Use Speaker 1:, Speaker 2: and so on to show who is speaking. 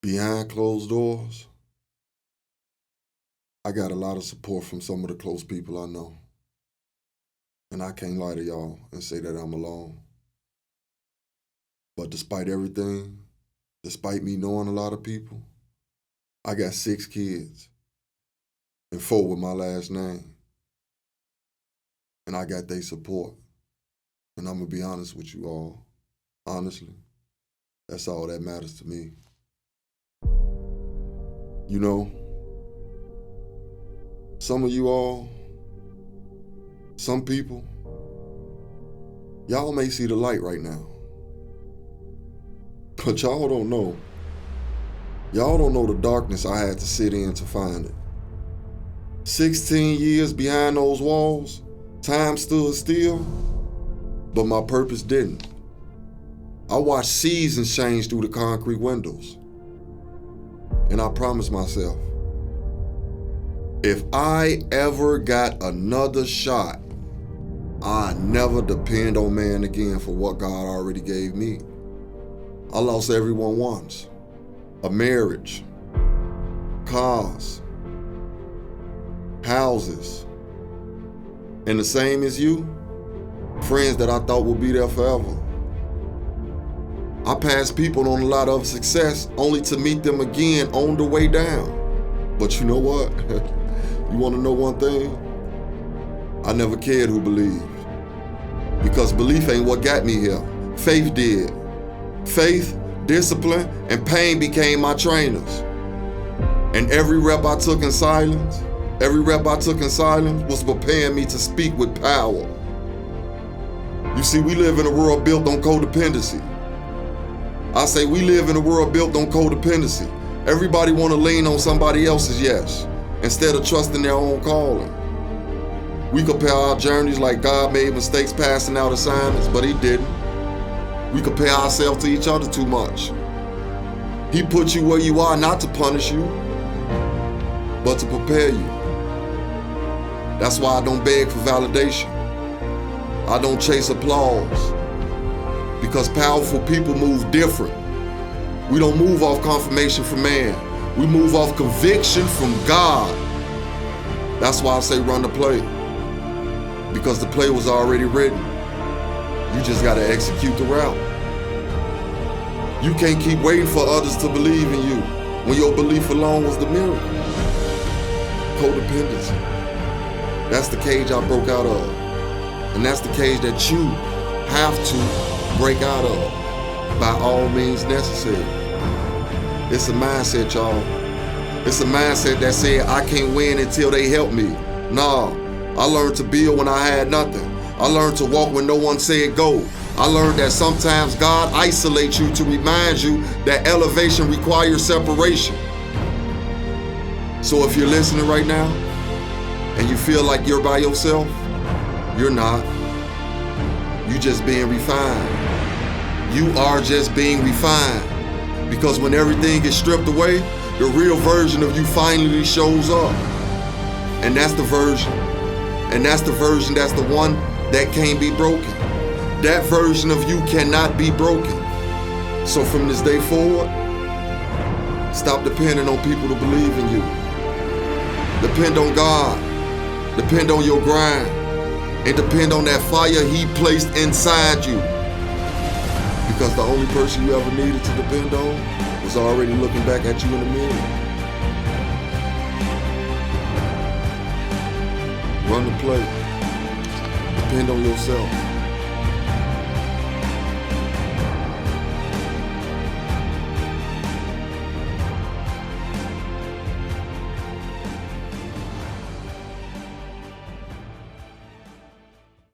Speaker 1: behind closed doors, I got a lot of support from some of the close people I know. And I can't lie to y'all and say that I'm alone. But despite everything, despite me knowing a lot of people, I got 6 kids and 4 with my last name. And I got their support. And I'm going to be honest with you all. Honestly, that's all that matters to me. You know, some of you all, some people, y'all may see the light right now. But y'all don't know. Y'all don't know the darkness I had to sit in to find it. 16 years behind those walls, time stood still, but my purpose didn't. I watched seasons change through the concrete windows. And I promised myself, if I ever got another shot, I'd never depend on man again for what God already gave me. I lost everyone once. A marriage, cars, houses. And the same as you, friends that I thought would be there forever. I passed people on a lot of success only to meet them again on the way down. But you know what? You want to know one thing? I never cared who believed. Because belief ain't what got me here. Faith did. Faith, discipline, and pain became my trainers. And every rep I took in silence was preparing me to speak with power. You see, we live in a world built on codependency. I say we live in a world built on codependency. Everybody want to lean on somebody else's yes, instead of trusting their own calling. We compare our journeys like God made mistakes passing out assignments, but he didn't. We compare ourselves to each other too much. He put you where you are not to punish you, but to prepare you. That's why I don't beg for validation. I don't chase applause. Because powerful people move different. We don't move off confirmation from man. We move off conviction from God. That's why I say run the play. Because the play was already written. You just gotta execute the route. You can't keep waiting for others to believe in you when your belief alone was the miracle. Codependency. That's the cage I broke out of. And that's the cage that you have to break out of by all means necessary. It's a mindset, y'all. It's a mindset that said I can't win until they help me. Nah, I learned to build when I had nothing. I learned to walk when no one said go. I learned that sometimes God isolates you to remind you that elevation requires separation. So if you're listening right now and you feel like you're by yourself, you're not. You're just being refined. You are just being refined. Because when everything gets stripped away, the real version of you finally shows up. And that's the version. And that's the version that's the one that can't be broken. That version of you cannot be broken. So from this day forward, stop depending on people to believe in you. Depend on God. Depend on your grind. And depend on that fire he placed inside you. Because the only person you ever needed to depend on was already looking back at you in the mirror. Run the play. Depend on yourself.